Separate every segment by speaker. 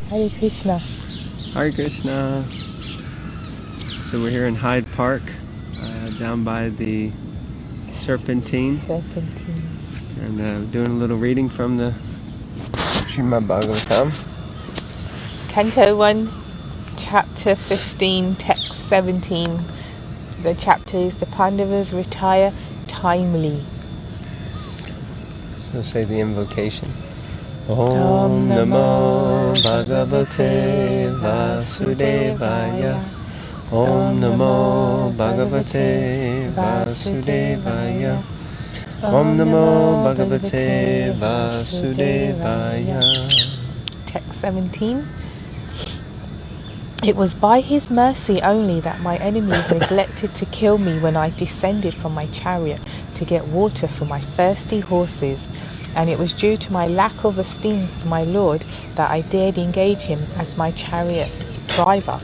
Speaker 1: Hare Krishna.
Speaker 2: Hare Krishna. So we're here in Hyde Park, down by the Serpentine. And doing a little reading from the Srimad Bhagavatam.
Speaker 1: Canto 1, Chapter 15, Text 17. The chapter is the Pandavas retire timely.
Speaker 2: So say the invocation. Om Namo Bhagavate Vasudevaya. Om Namo Bhagavate Vasudevaya. Om Namo Bhagavate Vasudevaya.
Speaker 1: Text 17. It was by his mercy only that my enemies neglected to kill me when I descended from my chariot to get water for my thirsty horses, and it was due to my lack of esteem for my Lord that I dared engage him as my chariot driver,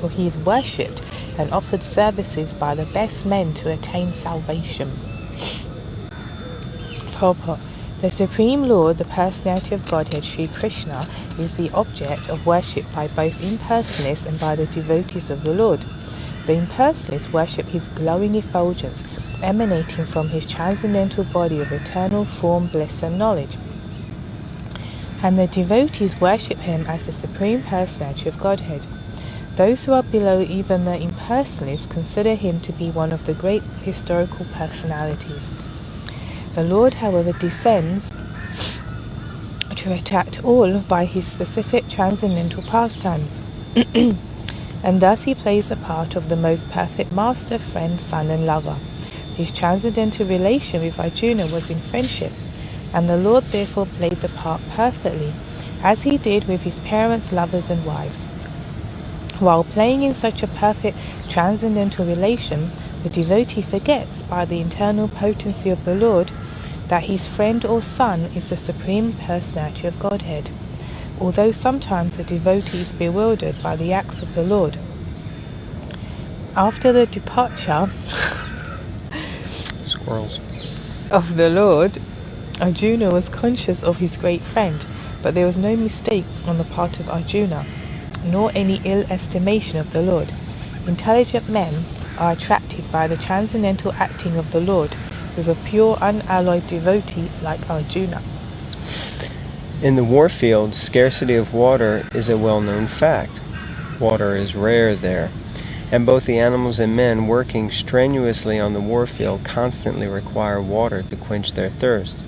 Speaker 1: for he is worshipped and offered services by the best men to attain salvation. Purport. The Supreme Lord, the Personality of Godhead, Sri Krishna, is the object of worship by both impersonalists and by the devotees of the Lord. The impersonalists worship his glowing effulgence, emanating from his transcendental body of eternal form, bliss and knowledge. And the devotees worship him as the Supreme Personality of Godhead. Those who are below even the impersonalists consider him to be one of the great historical personalities. The Lord, however, descends to attract all by his specific transcendental pastimes, and thus he plays the part of the most perfect master, friend, son and lover. His transcendental relation with Arjuna was in friendship, and the Lord therefore played the part perfectly, as he did with his parents, lovers and wives. While playing in such a perfect transcendental relation, the devotee forgets, by the internal potency of the Lord, that his friend or son is the Supreme Personality of Godhead, although sometimes the devotee is bewildered by the acts of the Lord. After the departure of the Lord, Arjuna was conscious of his great friend, but there was no mistake on the part of Arjuna, nor any ill estimation of the Lord. Intelligent men are attracted by the transcendental acting of the Lord with a pure, unalloyed devotee like Arjuna.
Speaker 2: In the warfield, scarcity of water is a well-known fact. Water is rare there, and both the animals and men working strenuously on the warfield constantly require water to quench their thirst.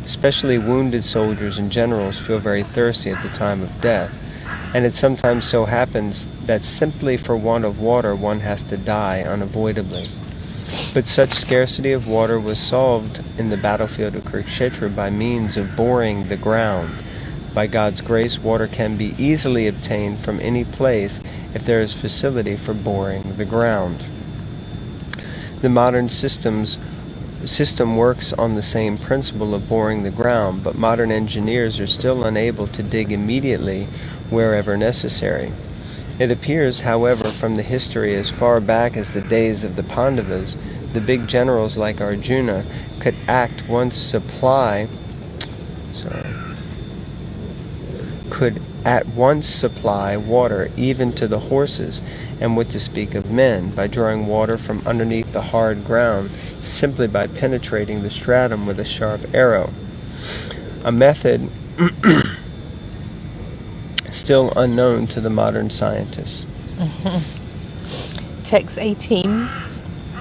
Speaker 2: Especially wounded soldiers and generals feel very thirsty at the time of death, and it sometimes so happens that simply for want of water one has to die unavoidably. But such scarcity of water was solved in the battlefield of Kurukshetra by means of boring the ground. By God's grace, water can be easily obtained from any place if there is facility for boring the ground. The modern system works on the same principle of boring the ground, but modern engineers are still unable to dig immediately wherever necessary. It appears, however, from the history as far back as the days of the Pandavas, the big generals like Arjuna could at once supply water even to the horses, and what to speak of men, by drawing water from underneath the hard ground simply by penetrating the stratum with a sharp arrow. A method still unknown to the modern scientists.
Speaker 1: Text 18.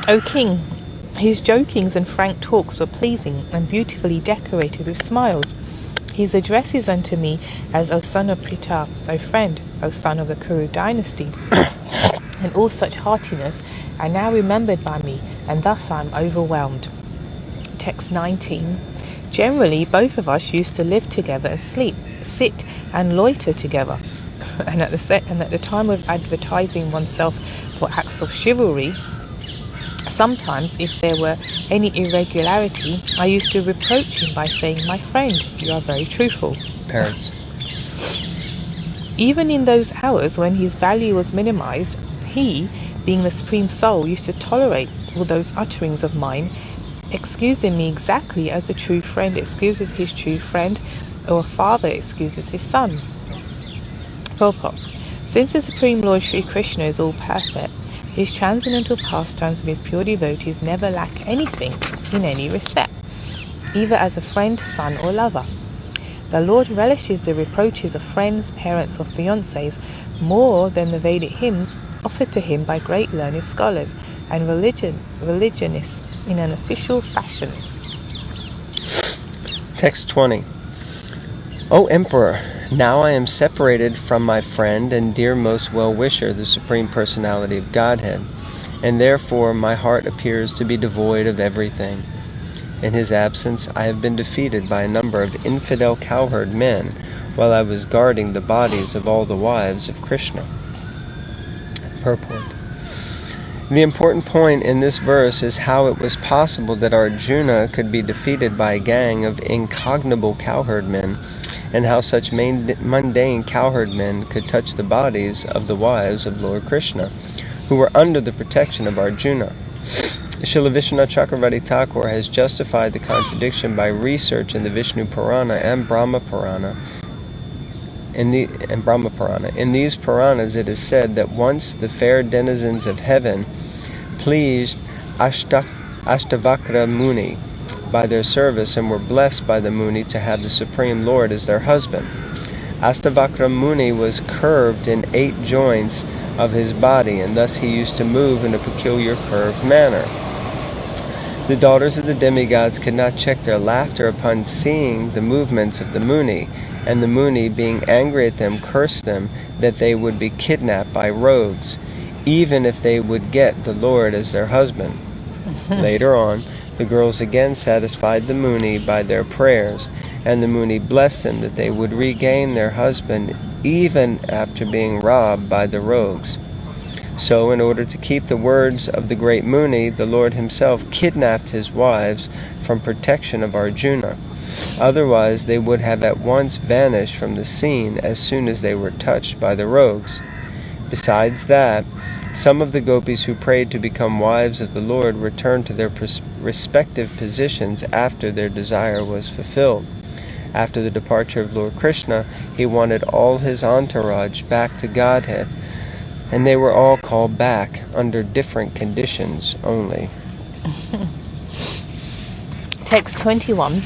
Speaker 1: O King, his jokings and frank talks were pleasing and beautifully decorated with smiles. His addresses unto me as O son of Pritha, O friend, O son of the Kuru dynasty, and all such heartiness are now remembered by me, and thus I am overwhelmed. Text 19. Generally, both of us used to live together and sleep, sit and loiter together, and at the time of advertising oneself for acts of chivalry, sometimes if there were any irregularity, I used to reproach him by saying, "My friend, you are very truthful."
Speaker 2: Parents.
Speaker 1: Even in those hours when his value was minimized, he, being the Supreme Soul, used to tolerate all those utterings of mine, excusing me exactly as a true friend excuses his true friend, or a father excuses his son. Purport. Since the Supreme Lord Sri Krishna is all perfect, his transcendental pastimes with his pure devotees never lack anything in any respect, either as a friend, son, or lover. The Lord relishes the reproaches of friends, parents, or fiancés more than the Vedic hymns offered to him by great learned scholars and religionists in an official fashion.
Speaker 2: Text 20. O Emperor, now I am separated from my friend and dear most well-wisher, the Supreme Personality of Godhead, and therefore my heart appears to be devoid of everything. In his absence, I have been defeated by a number of infidel cowherd men while I was guarding the bodies of all the wives of Krishna. Purport. The important point in this verse is how it was possible that Arjuna could be defeated by a gang of incognito cowherd men, and how such mundane cowherd men could touch the bodies of the wives of Lord Krishna, who were under the protection of Arjuna. Srila Vishwanath Chakravarti Thakur has justified the contradiction by research in the Vishnu Purana and Brahma Purana. In these Puranas it is said that once the fair denizens of heaven pleased Ashtavakra Muni by their service and were blessed by the Muni to have the Supreme Lord as their husband. Ashtavakra Muni was curved in 8 joints of his body, and thus he used to move in a peculiar curved manner. The daughters of the demigods could not check their laughter upon seeing the movements of the Muni, and the Muni, being angry at them, cursed them that they would be kidnapped by rogues, even if they would get the Lord as their husband. Later on, the girls again satisfied the Muni by their prayers, and the Muni blessed them that they would regain their husband even after being robbed by the rogues. So, in order to keep the words of the great Muni, the Lord himself kidnapped his wives from protection of Arjuna. Otherwise, they would have at once vanished from the scene as soon as they were touched by the rogues. Besides that, some of the gopis who prayed to become wives of the Lord returned to their respective positions after their desire was fulfilled. After the departure of Lord Krishna, he wanted all his entourage back to Godhead, and they were all called back under different conditions only.
Speaker 1: Text 21.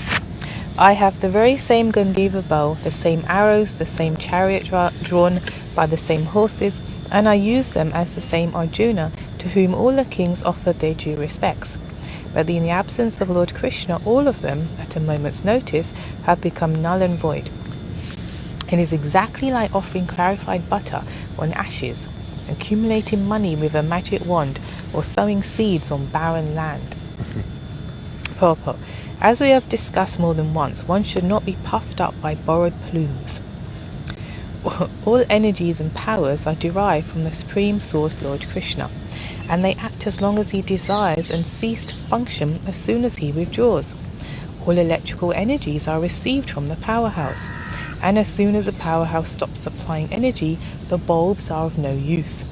Speaker 1: I have the very same Gandiva bow, the same arrows, the same chariot drawn by the same horses, and I use them as the same Arjuna, to whom all the kings offered their due respects. But in the absence of Lord Krishna, all of them, at a moment's notice, have become null and void. It is exactly like offering clarified butter on ashes, accumulating money with a magic wand, or sowing seeds on barren land. Purport. As we have discussed more than once, one should not be puffed up by borrowed plumes. All energies and powers are derived from the Supreme Source Lord Krishna, and they act as long as he desires and cease to function as soon as he withdraws. All electrical energies are received from the powerhouse, and as soon as the powerhouse stops supplying energy, the bulbs are of no use.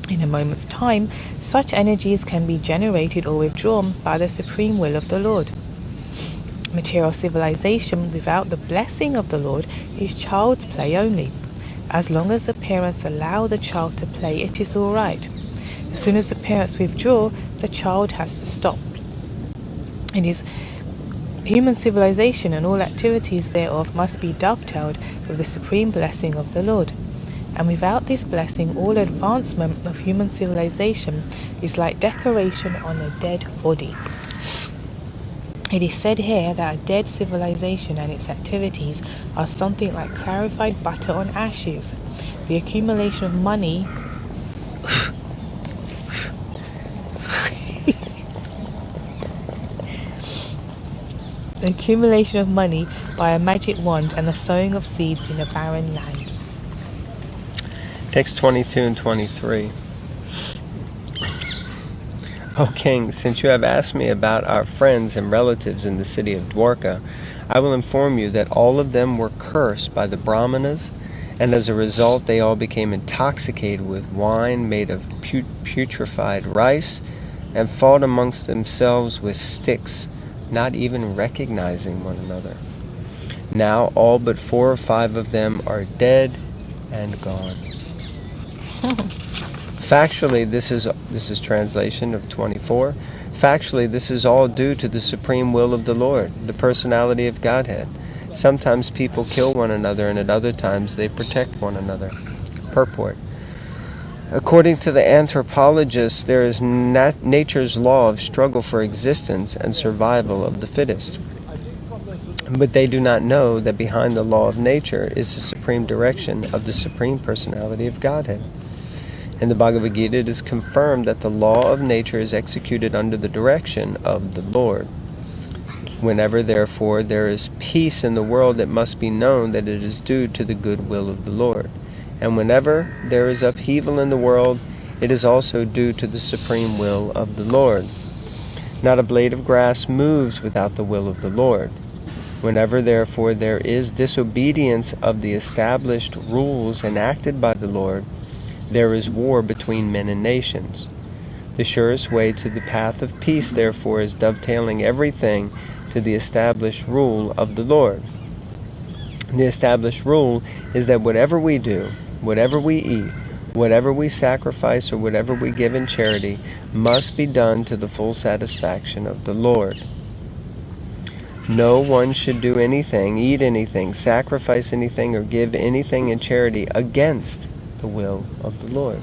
Speaker 1: In a moment's time, such energies can be generated or withdrawn by the supreme will of the Lord. Material civilization without the blessing of the Lord is child's play only. As long as the parents allow the child to play, it is all right. As soon as the parents withdraw, the child has to stop. It is human civilization, and all activities thereof must be dovetailed with the supreme blessing of the Lord. And without this blessing, all advancement of human civilization is like decoration on a dead body. It is said here that a dead civilization and its activities are something like clarified butter on ashes. The accumulation of money the accumulation of money by a magic wand, and the sowing of seeds in a barren land.
Speaker 2: Text 22 and 23. O King, since you have asked me about our friends and relatives in the city of Dwarka, I will inform you that all of them were cursed by the Brahmanas, and as a result they all became intoxicated with wine made of putrefied rice, and fought amongst themselves with sticks, not even recognizing one another. Now all but 4 or 5 of them are dead, and gone. Factually, this is translation of 24. Factually, this is all due to the supreme will of the Lord, the personality of Godhead. Sometimes people kill one another, and at other times they protect one another. Purport. According to the anthropologists, there is nature's law of struggle for existence and survival of the fittest. But they do not know that behind the law of nature is the supreme direction of the Supreme Personality of Godhead. In the Bhagavad Gita, it is confirmed that the law of nature is executed under the direction of the Lord. Whenever, therefore, there is peace in the world, it must be known that it is due to the good will of the Lord. And whenever there is upheaval in the world, it is also due to the supreme will of the Lord. Not a blade of grass moves without the will of the Lord. Whenever, therefore, there is disobedience of the established rules enacted by the Lord, there is war between men and nations. The surest way to the path of peace, therefore, is dovetailing everything to the established rule of the Lord. The established rule is that whatever we do, whatever we eat, whatever we sacrifice, or whatever we give in charity, must be done to the full satisfaction of the Lord. No one should do anything, eat anything, sacrifice anything, or give anything in charity against the will of the Lord.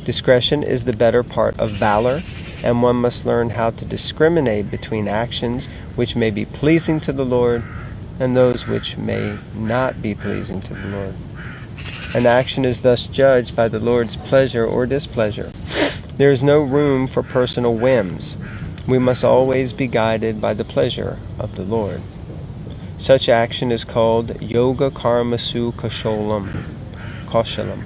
Speaker 2: Discretion is the better part of valor, and one must learn how to discriminate between actions which may be pleasing to the Lord and those which may not be pleasing to the Lord. An action is thus judged by the Lord's pleasure or displeasure. There is no room for personal whims. We must always be guided by the pleasure of the Lord. Such action is called yoga karmasu kaushalam,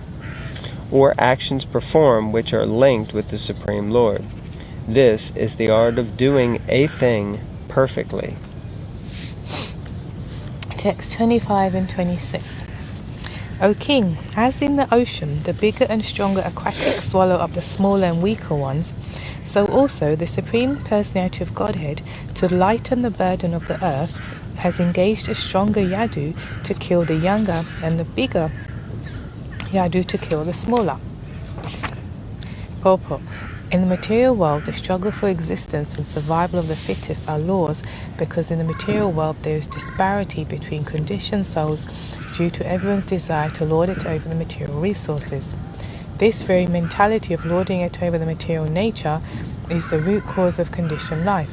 Speaker 2: or actions performed which are linked with the Supreme Lord. This is the art of doing a thing perfectly.
Speaker 1: Text 25 and 26. O King, as in the ocean the bigger and stronger aquatics swallow up the smaller and weaker ones, so also the Supreme Personality of Godhead, to lighten the burden of the earth, has engaged a stronger Yadu to kill the younger, and the bigger Yadu to kill the smaller. Purport. In the material world, the struggle for existence and survival of the fittest are laws, because in the material world there is disparity between conditioned souls due to everyone's desire to lord it over the material resources. This very mentality of lording it over the material nature is the root cause of conditioned life.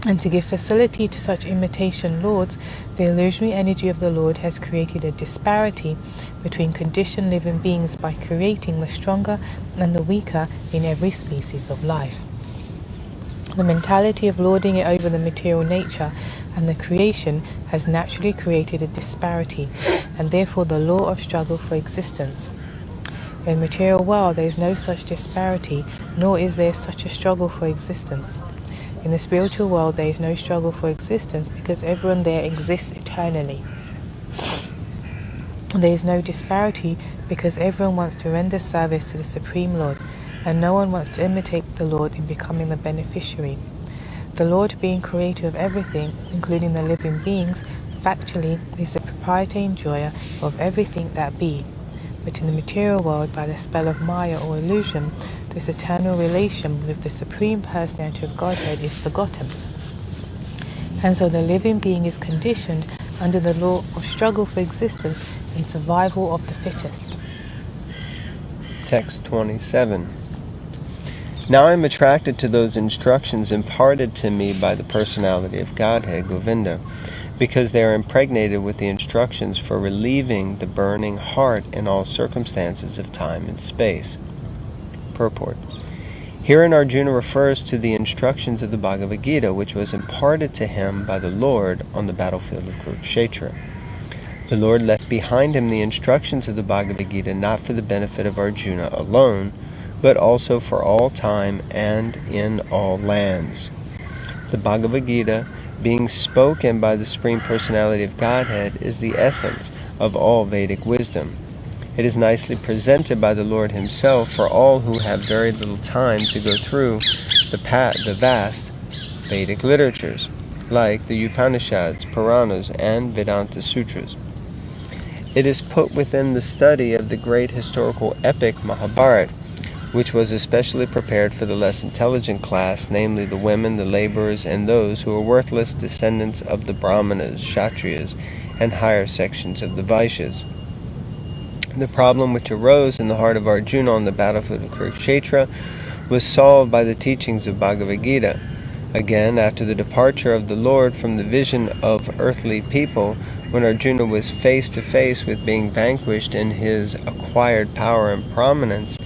Speaker 1: And to give facility to such imitation lords, the illusionary energy of the Lord has created a disparity between conditioned living beings by creating the stronger and the weaker in every species of life. The mentality of lording it over the material nature and the creation has naturally created a disparity, and therefore the law of struggle for existence. In the material world there is no such disparity, nor is there such a struggle for existence. In the spiritual world there is no struggle for existence, because everyone there exists eternally. There is no disparity, because everyone wants to render service to the Supreme Lord, and no one wants to imitate the Lord in becoming the beneficiary. The Lord, being creator of everything, including the living beings, factually is the proprietor and enjoyer of everything that be. But in the material world, by the spell of Maya or illusion, this eternal relation with the Supreme Personality of Godhead is forgotten. And so the living being is conditioned under the law of struggle for existence and survival of the fittest.
Speaker 2: Text 27. Now I am attracted to those instructions imparted to me by the Personality of Godhead, Govinda, because they are impregnated with the instructions for relieving the burning heart in all circumstances of time and space. Purport. Herein Arjuna refers to the instructions of the Bhagavad Gita, which was imparted to him by the Lord on the battlefield of Kurukshetra. The Lord left behind him the instructions of the Bhagavad Gita not for the benefit of Arjuna alone, but also for all time and in all lands. The Bhagavad Gita, being spoken by the Supreme Personality of Godhead, is the essence of all Vedic wisdom. It is nicely presented by the Lord himself for all who have very little time to go through the vast Vedic literatures, like the Upanishads, Puranas, and Vedanta Sutras. It is put within the study of the great historical epic Mahabharata, which was especially prepared for the less intelligent class, namely the women, the laborers, and those who were worthless descendants of the Brahmanas, Kshatriyas, and higher sections of the Vaishyas. The problem which arose in the heart of Arjuna on the battlefield of Kurukshetra was solved by the teachings of Bhagavad Gita. Again, after the departure of the Lord from the vision of earthly people, when Arjuna was face to face with being vanquished in his acquired power and prominence,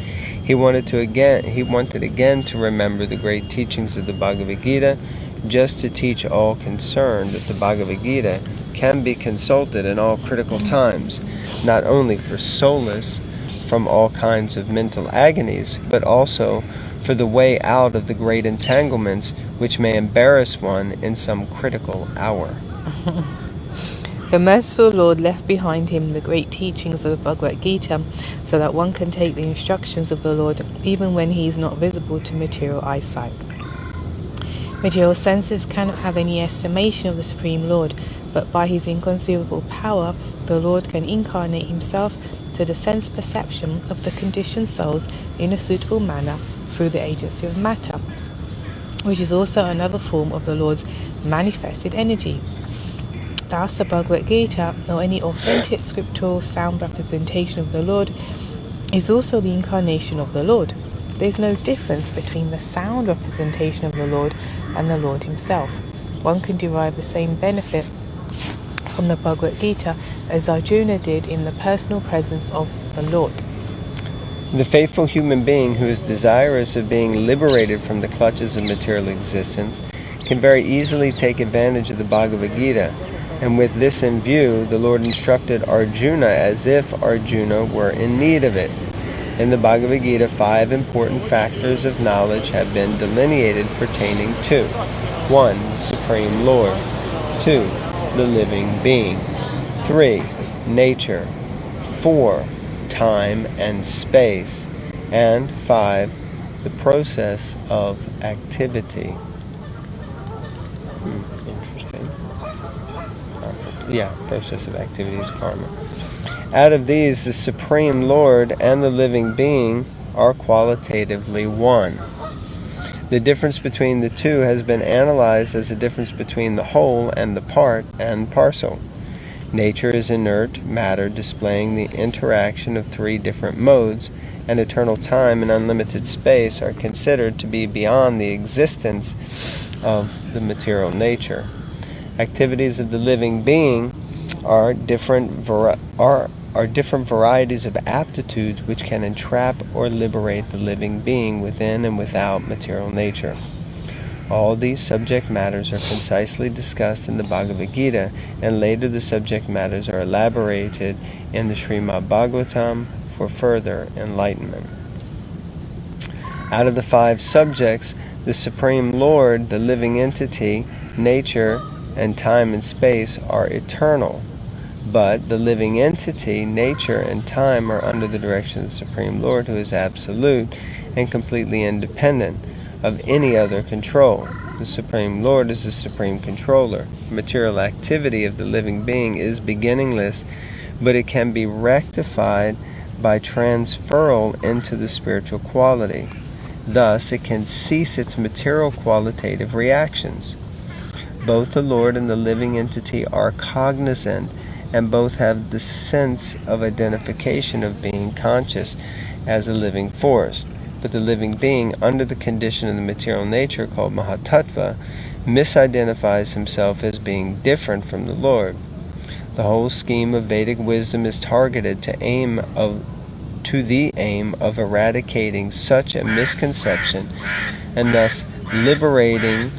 Speaker 2: he wanted again to remember the great teachings of the Bhagavad Gita, just to teach all concerned that the Bhagavad Gita can be consulted in all critical times, not only for solace from all kinds of mental agonies, but also for the way out of the great entanglements which may embarrass one in some critical hour.
Speaker 1: The merciful Lord left behind him the great teachings of the Bhagavad Gita, so that one can take the instructions of the Lord even when he is not visible to material eyesight. Material senses cannot have any estimation of the Supreme Lord, but by his inconceivable power, the Lord can incarnate himself to the sense perception of the conditioned souls in a suitable manner through the agency of matter, which is also another form of the Lord's manifested energy. Thus, the Bhagavad Gita, or any authentic scriptural sound representation of the Lord, is also the incarnation of the Lord. There is no difference between the sound representation of the Lord and the Lord himself. One can derive the same benefit from the Bhagavad Gita as Arjuna did in the personal presence of the Lord.
Speaker 2: The faithful human being who is desirous of being liberated from the clutches of material existence can very easily take advantage of the Bhagavad Gita, and with this in view, the Lord instructed Arjuna as if Arjuna were in need of it. In the Bhagavad Gita, 5 important factors of knowledge have been delineated pertaining to 1. The Supreme Lord, 2. The living being, 3. Nature, 4. Time and space, and 5. The process of activity. Interesting. Process of activity is karma. Out of these, the Supreme Lord and the living being are qualitatively one. The difference between the two has been analyzed as a difference between the whole and the part and parcel. Nature is inert matter displaying the interaction of 3 different modes, and eternal time and unlimited space are considered to be beyond the existence of the material nature. Activities of the living being are different varieties of aptitudes which can entrap or liberate the living being within and without material nature. All these subject matters are concisely discussed in the Bhagavad Gita, and later the subject matters are elaborated in the Srimad Bhagavatam for further enlightenment. Out of the 5 subjects, the Supreme Lord, the living entity, nature, and time and space are eternal, but the living entity, nature, and time are under the direction of the Supreme Lord, who is absolute and completely independent of any other control. The Supreme Lord is the supreme controller. Material activity of the living being is beginningless, but it can be rectified by transferal into the spiritual quality. Thus, it can cease its material qualitative reactions. Both the Lord and the living entity are cognizant, and both have the sense of identification of being conscious as a living force. But the living being, under the condition of the material nature called Mahatattva, misidentifies himself as being different from the Lord. The whole scheme of Vedic wisdom is targeted to the aim of eradicating such a misconception, and thus liberating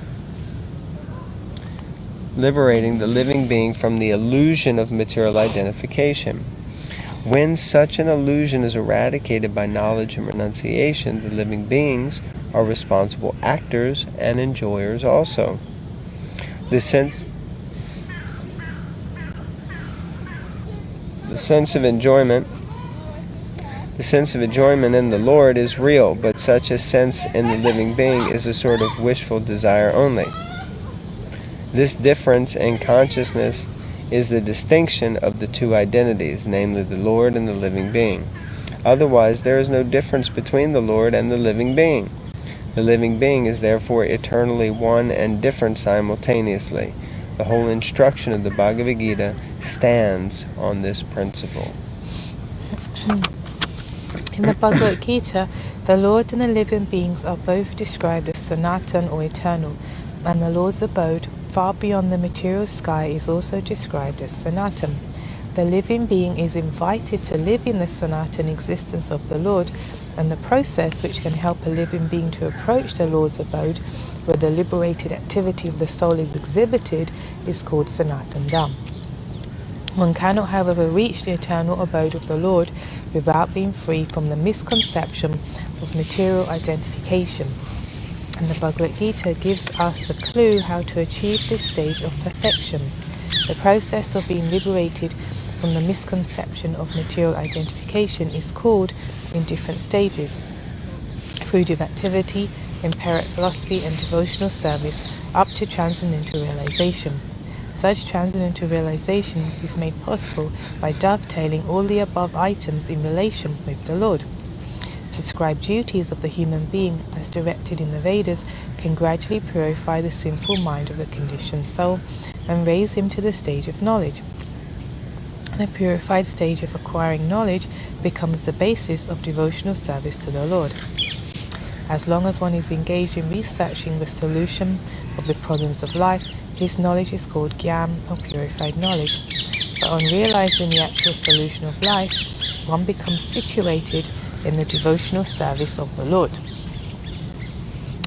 Speaker 2: the living being from the illusion of material identification. When such an illusion is eradicated by knowledge and renunciation, the living beings are responsible actors and enjoyers also. The sense of enjoyment in the Lord is real, but such a sense in the living being is a sort of wishful desire only. This difference in consciousness is the distinction of the two identities, namely the Lord and the living being. Otherwise, there is no difference between the Lord and the living being. The living being is therefore eternally one and different simultaneously. The whole instruction of the Bhagavad Gita stands on this principle.
Speaker 1: In the Bhagavad Gita, the Lord and the living beings are both described as Sanatan or eternal, and the Lord's abode, far beyond the material sky, is also described as Sanatan. The living being is invited to live in the Sanatan existence of the Lord, and the process which can help a living being to approach the Lord's abode, where the liberated activity of the soul is exhibited, is called Sanatan Dham. One cannot, however, reach the eternal abode of the Lord without being free from the misconception of material identification. And the Bhagavad Gita gives us the clue how to achieve this stage of perfection. The process of being liberated from the misconception of material identification is called in different stages: fruitive activity, empiric philosophy, and devotional service, up to transcendental realization. Such transcendental realization is made possible by dovetailing all the above items in relation with the Lord. Prescribed duties of the human being, as directed in the Vedas, can gradually purify the sinful mind of the conditioned soul and raise him to the stage of knowledge. The purified stage of acquiring knowledge becomes the basis of devotional service to the Lord. As long as one is engaged in researching the solution of the problems of life, this knowledge is called Gyan, or purified knowledge. But on realizing the actual solution of life, one becomes situated in the devotional service of the Lord.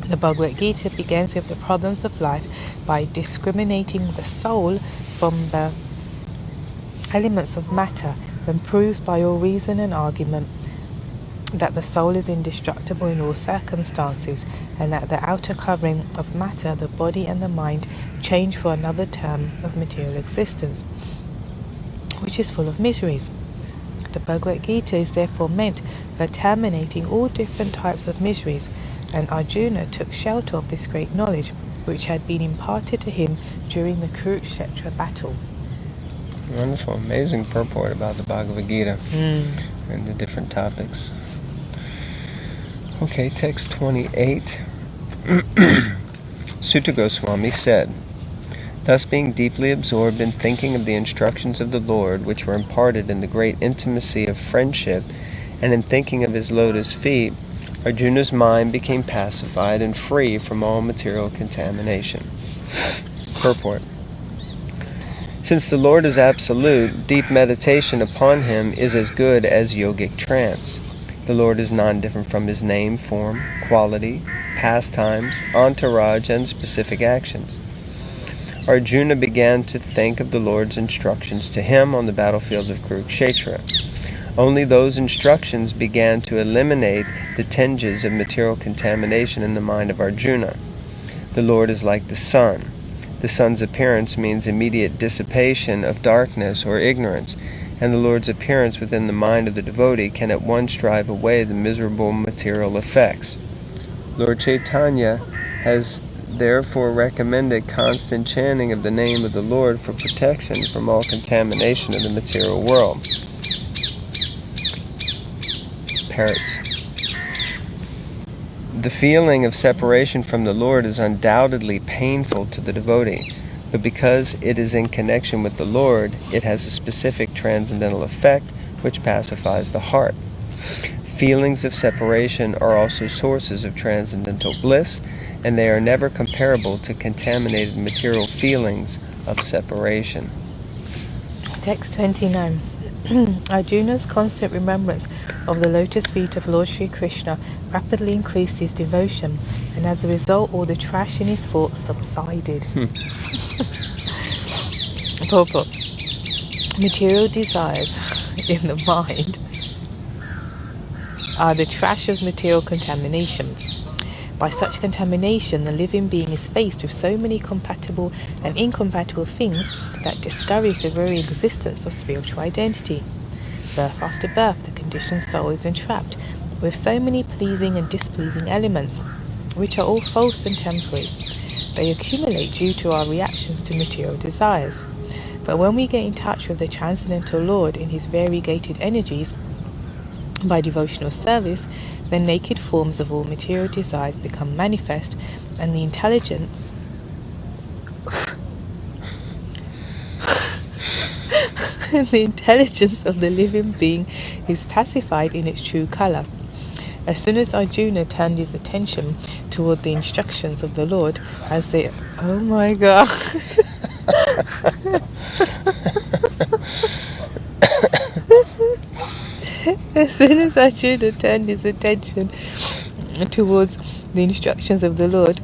Speaker 1: The Bhagavad Gita begins with the problems of life by discriminating the soul from the elements of matter, and proves by all reason and argument that the soul is indestructible in all circumstances, and that the outer covering of matter, the body and the mind, change for another term of material existence, which is full of miseries. The Bhagavad Gita is therefore meant for terminating all different types of miseries, and Arjuna took shelter of this great knowledge, which had been imparted to him during the Kurukshetra battle.
Speaker 2: Wonderful, amazing purport about the Bhagavad Gita and the different topics. Okay, text 28. Sutta Goswami said, "Thus being deeply absorbed in thinking of the instructions of the Lord, which were imparted in the great intimacy of friendship, and in thinking of his lotus feet, Arjuna's mind became pacified and free from all material contamination." Purport. Since the Lord is absolute, deep meditation upon him is as good as yogic trance. The Lord is non-different from his name, form, quality, pastimes, entourage, and specific actions. Arjuna began to think of the Lord's instructions to him on the battlefield of Kurukshetra. Only those instructions began to eliminate the tinges of material contamination in the mind of Arjuna. The Lord is like the sun. The sun's appearance means immediate dissipation of darkness or ignorance, and the Lord's appearance within the mind of the devotee can at once drive away the miserable material effects. Lord Chaitanya has therefore recommended constant chanting of the name of the Lord for protection from all contamination of the material world. Parrots. The feeling of separation from the Lord is undoubtedly painful to the devotee, but because it is in connection with the Lord, it has a specific transcendental effect which pacifies the heart. Feelings of separation are also sources of transcendental bliss, and they are never comparable to contaminated material feelings of separation.
Speaker 1: Text 29. Arjuna's constant remembrance of the lotus feet of Lord Sri Krishna rapidly increased his devotion, and as a result all the trash in his thoughts subsided. Purport. Material desires in the mind are the trash of material contamination. By such contamination, the living being is faced with so many compatible and incompatible things that discourage the very existence of spiritual identity. Birth after birth, the conditioned soul is entrapped with so many pleasing and displeasing elements, which are all false and temporary. They accumulate due to our reactions to material desires. But when we get in touch with the Transcendental Lord in his variegated energies by devotional service, the naked forms of all material desires become manifest, and the intelligence the intelligence of the living being is pacified in its true color. As soon as Arjuna turned his attention toward the instructions of the Lord, as they... Oh my God! As soon as Arjuna turned his attention towards the instructions of the Lord,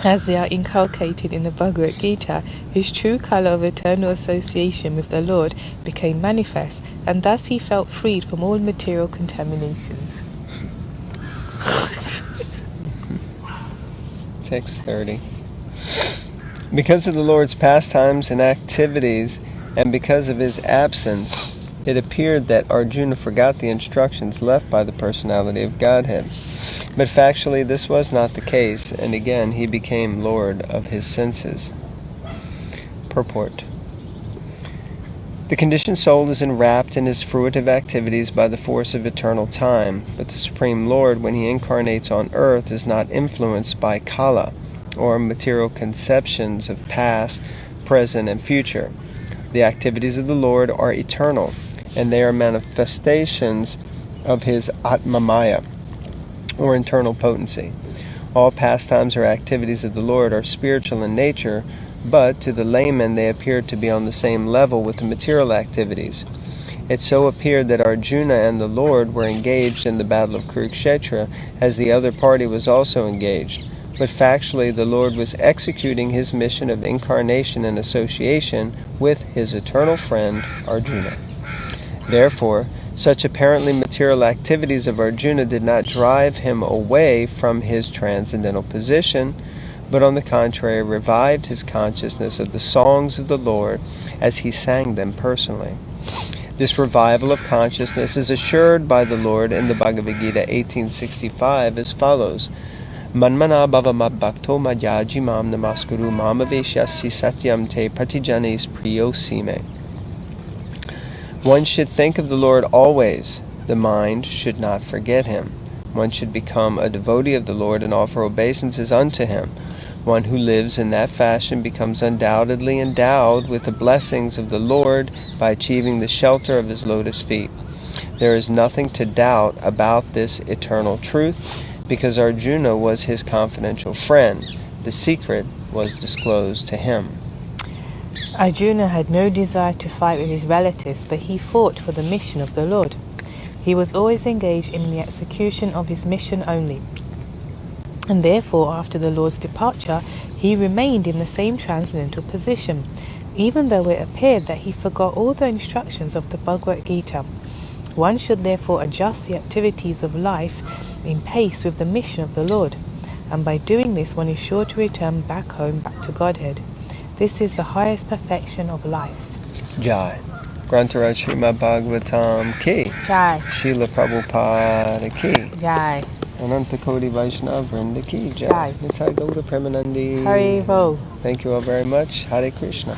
Speaker 1: as they are inculcated in the Bhagavad Gita, his true color of eternal association with the Lord became manifest, and thus he felt freed from all material contaminations.
Speaker 2: Text 30. Because of the Lord's pastimes and activities, and because of his absence, it appeared that Arjuna forgot the instructions left by the personality of Godhead. But factually this was not the case, and again he became lord of his senses. Purport. The conditioned soul is enwrapped in his fruitive activities by the force of eternal time, but the Supreme Lord, when he incarnates on earth, is not influenced by kala, or material conceptions of past, present, and future. The activities of the Lord are eternal, and they are manifestations of his Atmamaya, or internal potency. All pastimes or activities of the Lord are spiritual in nature, but to the layman they appear to be on the same level with the material activities. It so appeared that Arjuna and the Lord were engaged in the battle of Kurukshetra, as the other party was also engaged. But factually the Lord was executing his mission of incarnation and association with his eternal friend Arjuna. Therefore, such apparently material activities of Arjuna did not drive him away from his transcendental position, but on the contrary revived his consciousness of the songs of the Lord as he sang them personally. This revival of consciousness is assured by the Lord in the Bhagavad Gita 1865 as follows: Manmana bhava bhakto madhyaji mam namaskuru mamaveshyasi satyam te patijanes priyosime. One should think of the Lord always. The mind should not forget him. One should become a devotee of the Lord and offer obeisances unto him. One who lives in that fashion becomes undoubtedly endowed with the blessings of the Lord by achieving the shelter of his lotus feet. There is nothing to doubt about this eternal truth, because Arjuna was his confidential friend. The secret was disclosed to him.
Speaker 1: Arjuna had no desire to fight with his relatives, but he fought for the mission of the Lord. He was always engaged in the execution of his mission only, and therefore after the Lord's departure he remained in the same transcendental position, even though it appeared that he forgot all the instructions of the Bhagavad Gita. One should therefore adjust the activities of life in pace with the mission of the Lord, and by doing this one is sure to return back home, back to Godhead. This is the highest perfection of life.
Speaker 2: Jai. Grantaraj Srimad Bhagavatam ki.
Speaker 1: Jai.
Speaker 2: Srila Prabhupada ki.
Speaker 1: Jai.
Speaker 2: Ananta Koti Vaishnava Vrinda ki. Jai.
Speaker 1: Jai.
Speaker 2: Nitai Gauda Premanandi.
Speaker 1: Hari Bo.
Speaker 2: Thank you all very much. Hare Krishna.